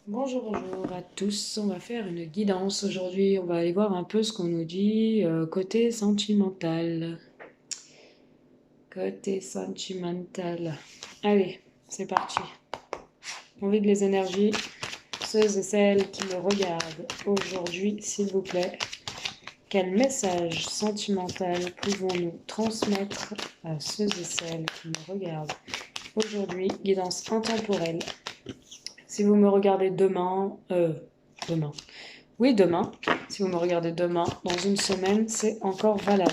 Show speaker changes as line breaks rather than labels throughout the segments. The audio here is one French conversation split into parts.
Bonjour, bonjour à tous. On va faire une guidance aujourd'hui. On va aller voir un peu ce qu'on nous dit côté sentimental. Côté sentimental. Allez, c'est parti. On vide les énergies. Ceux et celles qui me regardent aujourd'hui, s'il vous plaît. Quel message sentimental pouvons-nous transmettre à ceux et celles qui me regardent aujourd'hui? Guidance intemporelle. Si vous me regardez demain. Oui, demain. Si vous me regardez demain, dans une semaine, c'est encore valable.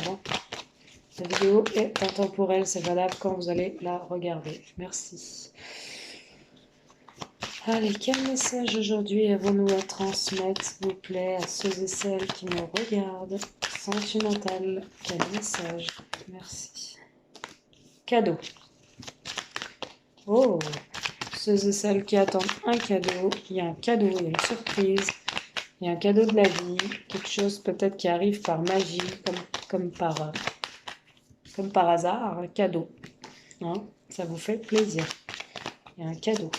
La vidéo est intemporelle, c'est valable quand vous allez la regarder. Merci. Allez, quel message aujourd'hui avons-nous à transmettre, s'il vous plaît, à ceux et celles qui me regardent? Sentimental, quel message? Merci. Cadeau. Oh, ceux et celles qui attendent un cadeau, il y a un cadeau, il y a une surprise. Il y a un cadeau de la vie, quelque chose peut-être qui arrive par magie, comme par hasard, un cadeau. Hein, ça vous fait plaisir. Il y a un cadeau.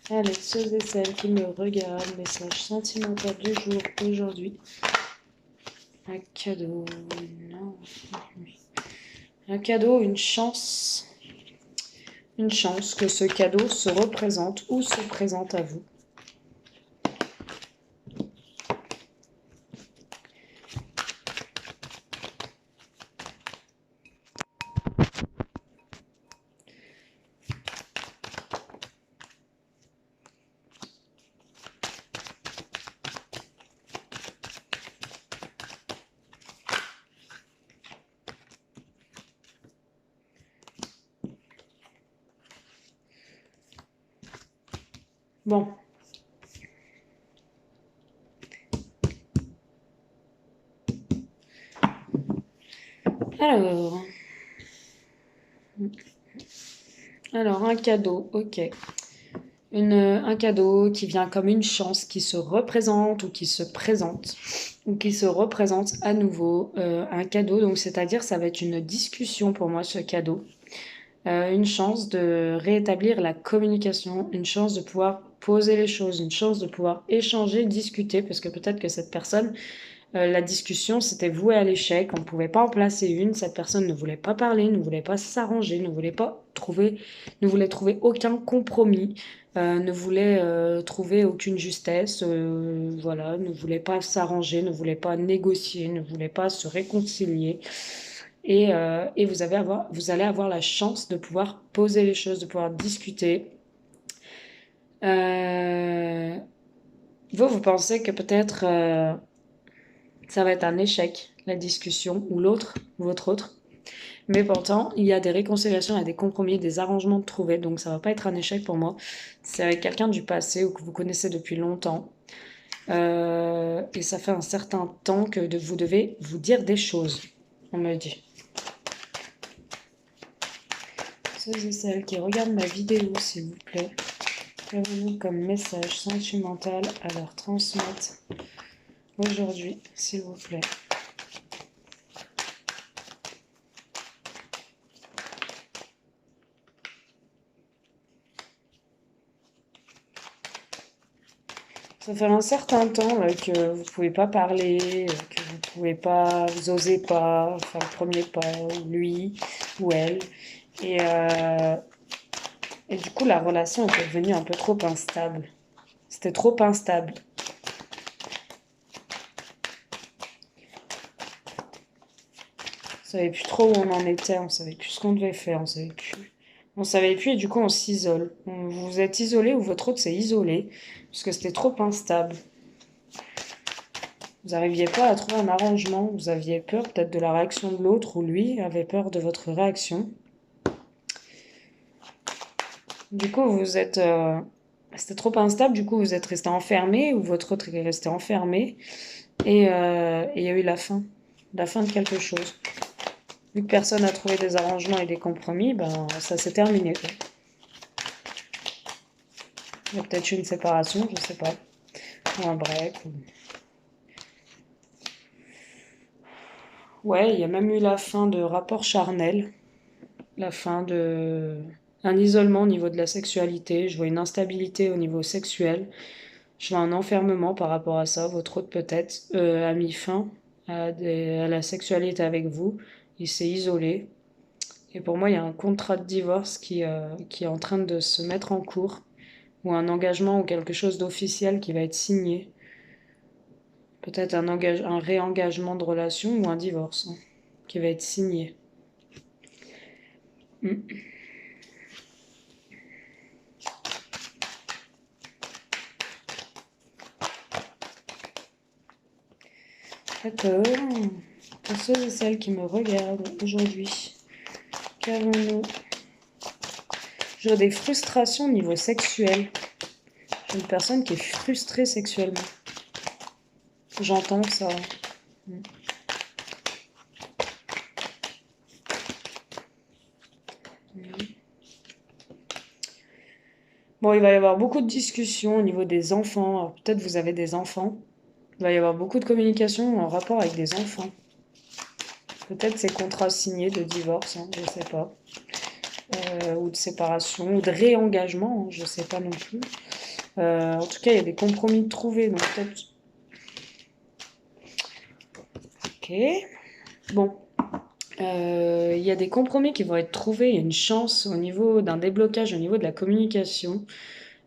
Allez, ceux et celles qui me regardent, message sentimental du jour aujourd'hui. Un cadeau, non. Un cadeau, une chance. Une chance que ce cadeau se représente ou se présente à vous. Bon. Alors, un cadeau, ok. Un cadeau qui vient comme une chance qui se représente ou qui se présente ou qui se représente à nouveau. Un cadeau, donc c'est-à-dire ça va être une discussion pour moi ce cadeau. Une chance de rétablir la communication, une chance de pouvoir poser les choses, une chance de pouvoir échanger, discuter, parce que peut-être que cette personne, la discussion s'était vouée à l'échec, on ne pouvait pas en placer une, cette personne ne voulait pas parler, ne voulait pas s'arranger, ne voulait trouver aucun compromis, ne voulait trouver aucune justesse, voilà, ne voulait pas s'arranger, ne voulait pas négocier, ne voulait pas se réconcilier. Et vous allez avoir la chance de pouvoir poser les choses, de pouvoir discuter. Vous pensez que peut-être ça va être un échec, la discussion, ou votre autre. Mais pourtant, il y a des réconciliations, il y a des compromis, des arrangements de trouver, donc ça va pas être un échec pour moi. C'est avec quelqu'un du passé ou que vous connaissez depuis longtemps. Et ça fait un certain temps que vous devez vous dire des choses, on me dit. Ceux et celles qui regardent ma vidéo, s'il vous plaît, qu'avez-vous comme message sentimental à leur transmettre aujourd'hui, s'il vous plaît? Ça fait un certain temps là, que vous pouvez pas parler, que vous pouvez pas, vous osez pas faire le premier pas, ou lui ou elle. Et, euh, et du coup, la relation était devenue un peu trop instable. C'était trop instable. On savait plus trop où on en était, on savait plus ce qu'on devait faire, on savait plus. On savait plus et du coup on s'isole. Vous vous êtes isolé ou votre autre s'est isolé parce que c'était trop instable. Vous n'arriviez pas à trouver un arrangement, vous aviez peur peut-être de la réaction de l'autre ou lui avait peur de votre réaction. Du coup c'était trop instable, du coup vous êtes resté enfermé ou votre autre est resté enfermé et il y a eu la fin de quelque chose. Vu que personne n'a trouvé des arrangements et des compromis, ben ça s'est terminé, quoi. Il y a peut-être eu une séparation, je sais pas, ou un break. Ouais, il y a même eu la fin de rapports charnels, la fin de un isolement au niveau de la sexualité, je vois une instabilité au niveau sexuel, je vois un enfermement par rapport à ça. Votre hôte peut-être a mis fin à la sexualité avec vous, il s'est isolé. Et pour moi, il y a un contrat de divorce qui est en train de se mettre en cours, ou un engagement ou quelque chose d'officiel qui va être signé. Peut-être un réengagement de relation ou un divorce qui va être signé. Mm. D'accord. Pour ceux et celles qui me regardent aujourd'hui, qu'avons-nous? J'ai des frustrations au niveau sexuel. J'ai une personne qui est frustrée sexuellement. J'entends ça. Mm. Bon, il va y avoir beaucoup de discussions au niveau des enfants. Alors, peut-être vous avez des enfants. Il va y avoir beaucoup de communication en rapport avec des enfants. Peut-être ces contrats signés de divorce, je ne sais pas. Ou de séparation, ou de réengagement, je ne sais pas non plus. En tout cas, il y a des compromis trouvés, donc peut-être... Ok. Bon. Il y a des compromis qui vont être trouvés, il y a une chance au niveau d'un déblocage, au niveau de la communication.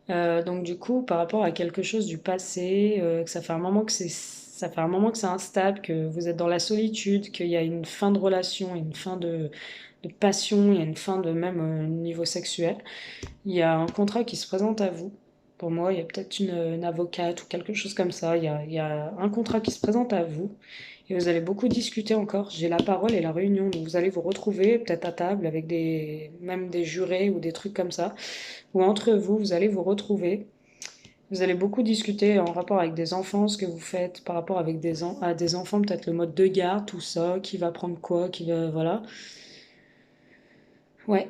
Donc du coup, par rapport à quelque chose du passé, que ça fait un moment que c'est instable, que vous êtes dans la solitude, qu'il y a une fin de relation, une fin de passion, il y a une fin de même au niveau sexuel. Il y a un contrat qui se présente à vous. Pour moi, il y a peut-être une avocate ou quelque chose comme ça. Il y a un contrat qui se présente à vous. Et vous allez beaucoup discuter encore. J'ai la parole et la réunion. Donc vous allez vous retrouver peut-être à table avec même des jurés ou des trucs comme ça. Ou entre vous, vous allez vous retrouver. Vous allez beaucoup discuter en rapport avec des enfants, ce que vous faites par rapport avec à des enfants, peut-être le mode de garde, tout ça, qui va prendre quoi, qui va... Voilà. Ouais,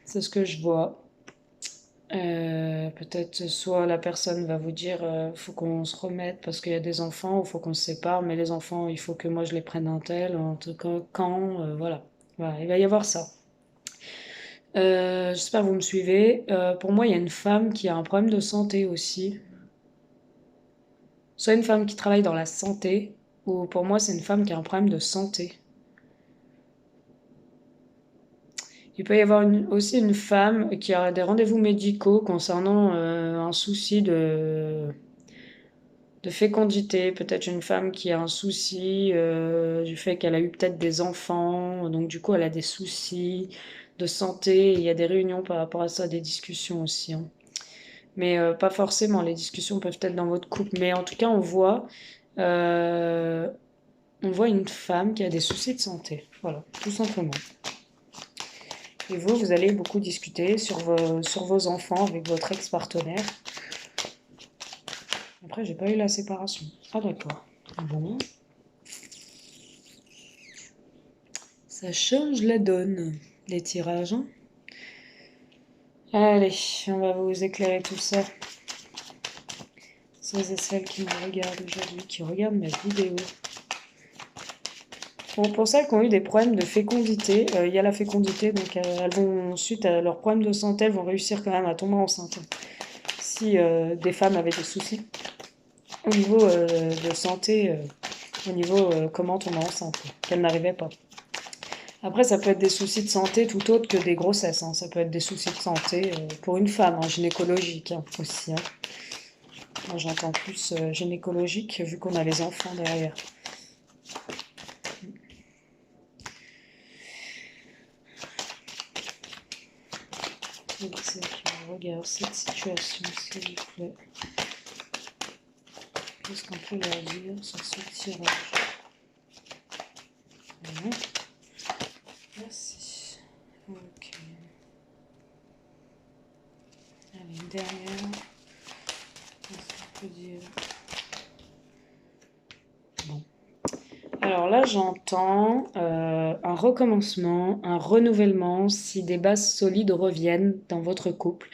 c'est ce que je vois. Peut-être soit la personne va vous dire faut qu'on se remette parce qu'il y a des enfants ou faut qu'on se sépare, mais les enfants, il faut que moi je les prenne un tel, en tout cas quand, voilà. Voilà, il va y avoir ça. J'espère que vous me suivez. Pour moi, il y a une femme qui a un problème de santé aussi. Soit une femme qui travaille dans la santé, ou pour moi, c'est une femme qui a un problème de santé. Il peut y avoir aussi une femme qui a des rendez-vous médicaux concernant un souci de fécondité, peut-être une femme qui a un souci du fait qu'elle a eu peut-être des enfants, donc du coup elle a des soucis de santé, il y a des réunions par rapport à ça, des discussions aussi. Mais pas forcément, les discussions peuvent être dans votre couple, mais en tout cas euh, on voit une femme qui a des soucis de santé, voilà, tout simplement. Et vous allez beaucoup discuter sur vos enfants avec votre ex-partenaire. Après, j'ai pas eu la séparation. Ah d'accord. Bon. Ça change la donne, les tirages. Hein. Allez, on va vous éclairer tout ça. Ceux et celles qui me regardent aujourd'hui, qui regardent ma vidéo. Bon, pour celles qui ont eu des problèmes de fécondité, il y a la fécondité, donc elles vont, suite à leurs problèmes de santé, elles vont réussir quand même à tomber enceinte. Si des femmes avaient des soucis au niveau de santé, au niveau comment tomber enceinte, qu'elles n'arrivaient pas. Après, ça peut être des soucis de santé tout autre que des grossesses. Hein. Ça peut être des soucis de santé pour une femme, hein, gynécologique hein, aussi. Hein. Moi, j'entends plus gynécologique vu qu'on a les enfants derrière. Je regarde cette situation, s'il vous plaît. Qu'est-ce qu'on peut leur dire sur ce tirage? Voilà. Merci. Ok. Allez, une dernière. Qu'est-ce qu'on peut dire? Bon. Alors là, j'entends un recommencement, un renouvellement, si des bases solides reviennent dans votre couple.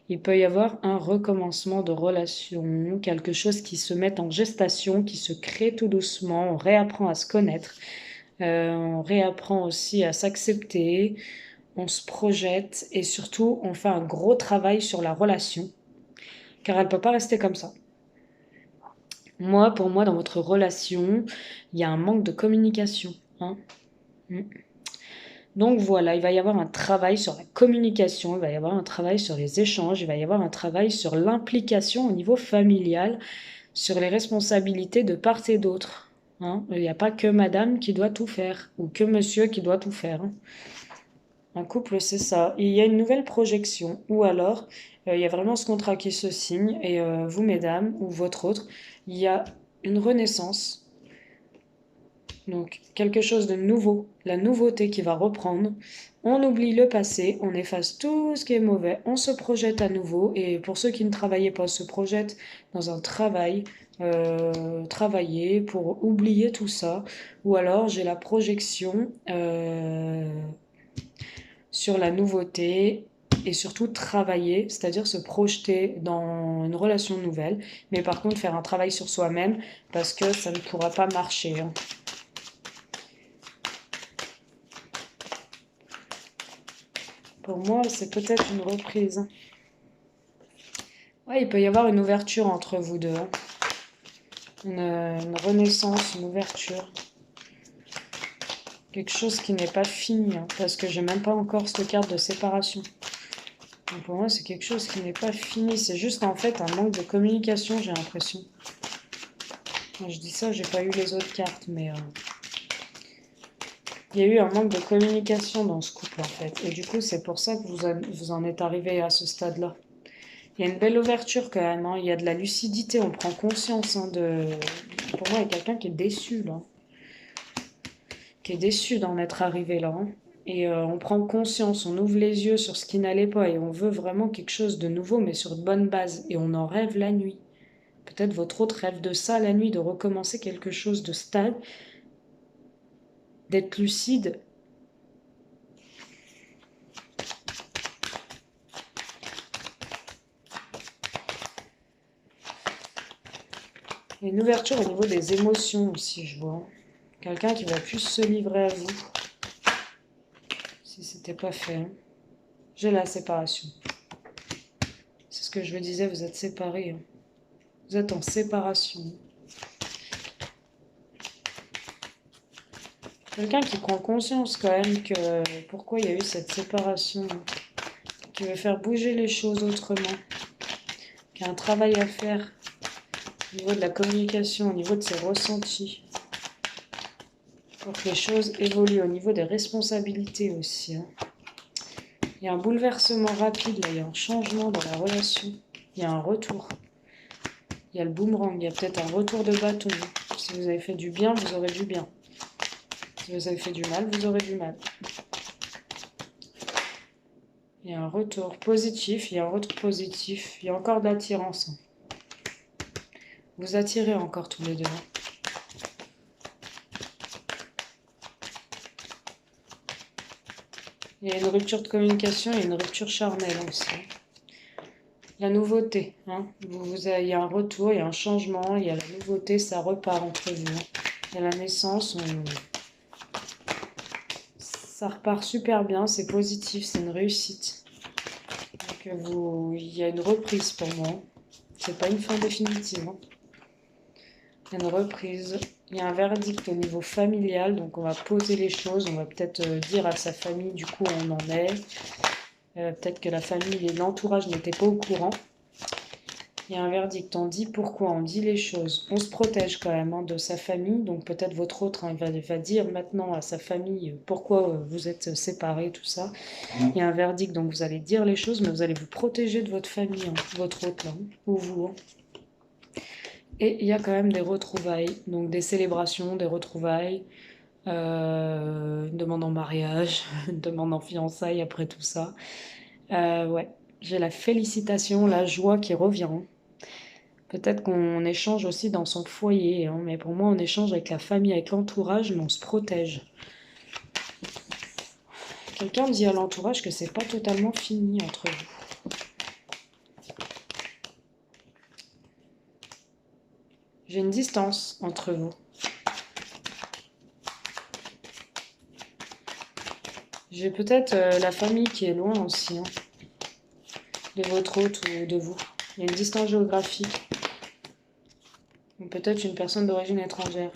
Il peut y avoir un recommencement de relation, quelque chose qui se met en gestation, qui se crée tout doucement, on réapprend à se connaître, on réapprend aussi à s'accepter, on se projette et surtout on fait un gros travail sur la relation, car elle ne peut pas rester comme ça. Moi, pour moi, dans votre relation, il y a un manque de communication, hein. Mm. Donc voilà, il va y avoir un travail sur la communication, il va y avoir un travail sur les échanges, il va y avoir un travail sur l'implication au niveau familial, sur les responsabilités de part et d'autre, hein. Il n'y a pas que madame qui doit tout faire, ou que monsieur qui doit tout faire, hein. Un couple, c'est ça. Et il y a une nouvelle projection, ou alors il y a vraiment ce contrat qui se signe, et vous, mesdames, ou votre autre, il y a une renaissance, donc quelque chose de nouveau, la nouveauté qui va reprendre. On oublie le passé, on efface tout ce qui est mauvais, on se projette à nouveau, et pour ceux qui ne travaillaient pas, se projettent dans un travail, travailler pour oublier tout ça, ou alors j'ai la projection sur la nouveauté et surtout travailler, c'est-à-dire se projeter dans une relation nouvelle, mais par contre faire un travail sur soi-même parce que ça ne pourra pas marcher, hein. Pour moi, c'est peut-être une reprise. Ouais, il peut y avoir une ouverture entre vous deux, hein. Une renaissance, une ouverture. Quelque chose qui n'est pas fini, hein, parce que j'ai même pas encore cette carte de séparation. Donc pour moi, c'est quelque chose qui n'est pas fini. C'est juste en fait un manque de communication, j'ai l'impression. Quand je dis ça, j'ai pas eu les autres cartes, mais il y a eu un manque de communication dans ce couple en fait. Et du coup, c'est pour ça que vous en êtes arrivé à ce stade-là. Il y a une belle ouverture quand même, hein. Il y a de la lucidité, on prend conscience, hein, de... Pour moi, il y a quelqu'un qui est déçu là. Qui est déçu d'en être arrivé là, hein. Et on prend conscience, on ouvre les yeux sur ce qui n'allait pas et on veut vraiment quelque chose de nouveau, mais sur de bonnes bases. Et on en rêve la nuit. Peut-être votre autre rêve de ça la nuit, de recommencer quelque chose de stable, d'être lucide. Il y a une ouverture au niveau des émotions aussi, je vois. Quelqu'un qui va plus se livrer à vous, si c'était pas fait, hein. J'ai la séparation. C'est ce que je vous disais, vous êtes séparés, hein. Vous êtes en séparation. Quelqu'un qui prend conscience quand même que pourquoi il y a eu cette séparation, hein, qui veut faire bouger les choses autrement, qui a un travail à faire au niveau de la communication, au niveau de ses ressentis, pour que les choses évoluent au niveau des responsabilités aussi, hein. Il y a un bouleversement rapide, là, il y a un changement dans la relation, il y a un retour. Il y a le boomerang, il y a peut-être un retour de bâton. Si vous avez fait du bien, vous aurez du bien. Si vous avez fait du mal, vous aurez du mal. Il y a un retour positif, il y a un retour positif, il y a encore de l'attirance. Vous attirez encore tous les deux. Il y a une rupture de communication et une rupture charnelle aussi. La nouveauté, hein. Il y a un retour, il y a un changement, il y a la nouveauté, ça repart entre vous, hein. Il y a la naissance, ça repart super bien, c'est positif, c'est une réussite. Donc il y a une reprise pour moi. C'est pas une fin définitive, hein. Il y a une reprise, il y a un verdict au niveau familial, donc on va poser les choses, on va peut-être dire à sa famille du coup où on en est. Peut-être que la famille et l'entourage n'étaient pas au courant. Il y a un verdict, on dit pourquoi, on dit les choses. On se protège quand même, hein, de sa famille, donc peut-être votre autre, hein, va dire maintenant à sa famille pourquoi vous êtes séparés, tout ça. Il y a un verdict, donc vous allez dire les choses, mais vous allez vous protéger de votre famille, hein, votre autre là, ou vous, hein. Et il y a quand même des retrouvailles, donc des célébrations, des retrouvailles, une demande en mariage, une demande en fiançailles après tout ça. Ouais, j'ai la félicitation, la joie qui revient. Peut-être qu'on échange aussi dans son foyer, hein, mais pour moi, on échange avec la famille, avec l'entourage, mais on se protège. Quelqu'un me dit à l'entourage que c'est pas totalement fini entre vous. J'ai une distance entre vous. J'ai peut-être la famille qui est loin aussi, hein, de votre hôte ou de vous. Il y a une distance géographique. Ou peut-être une personne d'origine étrangère.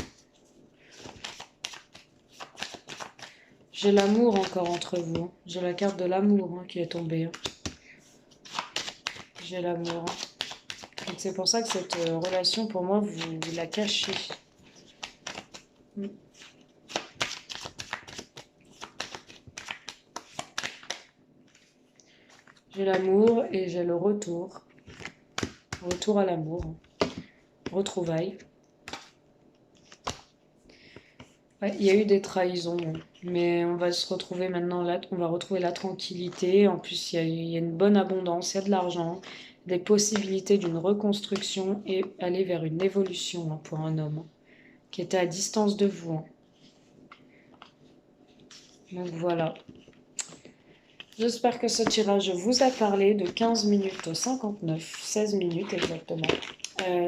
J'ai l'amour encore entre vous, hein. J'ai la carte de l'amour, hein, qui est tombée, hein. J'ai l'amour, hein. Donc c'est pour ça que cette relation, pour moi, vous la cachez. Mm. J'ai l'amour et j'ai le retour. Retour à l'amour, hein. Retrouvailles. Ouais, il y a eu des trahisons, bon. Mais on va se retrouver maintenant là, on va retrouver la tranquillité. En plus, il y a une bonne abondance, il y a de l'argent, des possibilités d'une reconstruction et aller vers une évolution, hein, pour un homme, hein, qui était à distance de vous, hein. Donc voilà. J'espère que ce tirage vous a parlé de 15 minutes 59, 16 minutes exactement.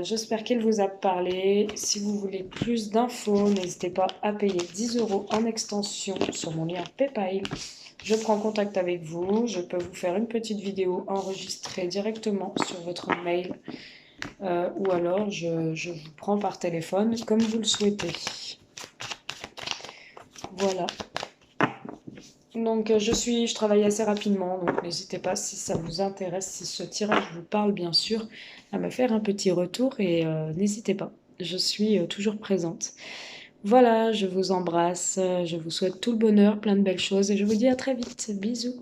J'espère qu'il vous a parlé. Si vous voulez plus d'infos, n'hésitez pas à payer 10 € en extension sur mon lien PayPal. Je prends contact avec vous. Je peux vous faire une petite vidéo enregistrée directement sur votre mail. Ou alors je vous prends par téléphone comme vous le souhaitez. Voilà. Donc je travaille assez rapidement, donc n'hésitez pas si ça vous intéresse, si ce tirage vous parle bien sûr, à me faire un petit retour et n'hésitez pas, je suis toujours présente. Voilà, je vous embrasse, je vous souhaite tout le bonheur, plein de belles choses et je vous dis à très vite. Bisous.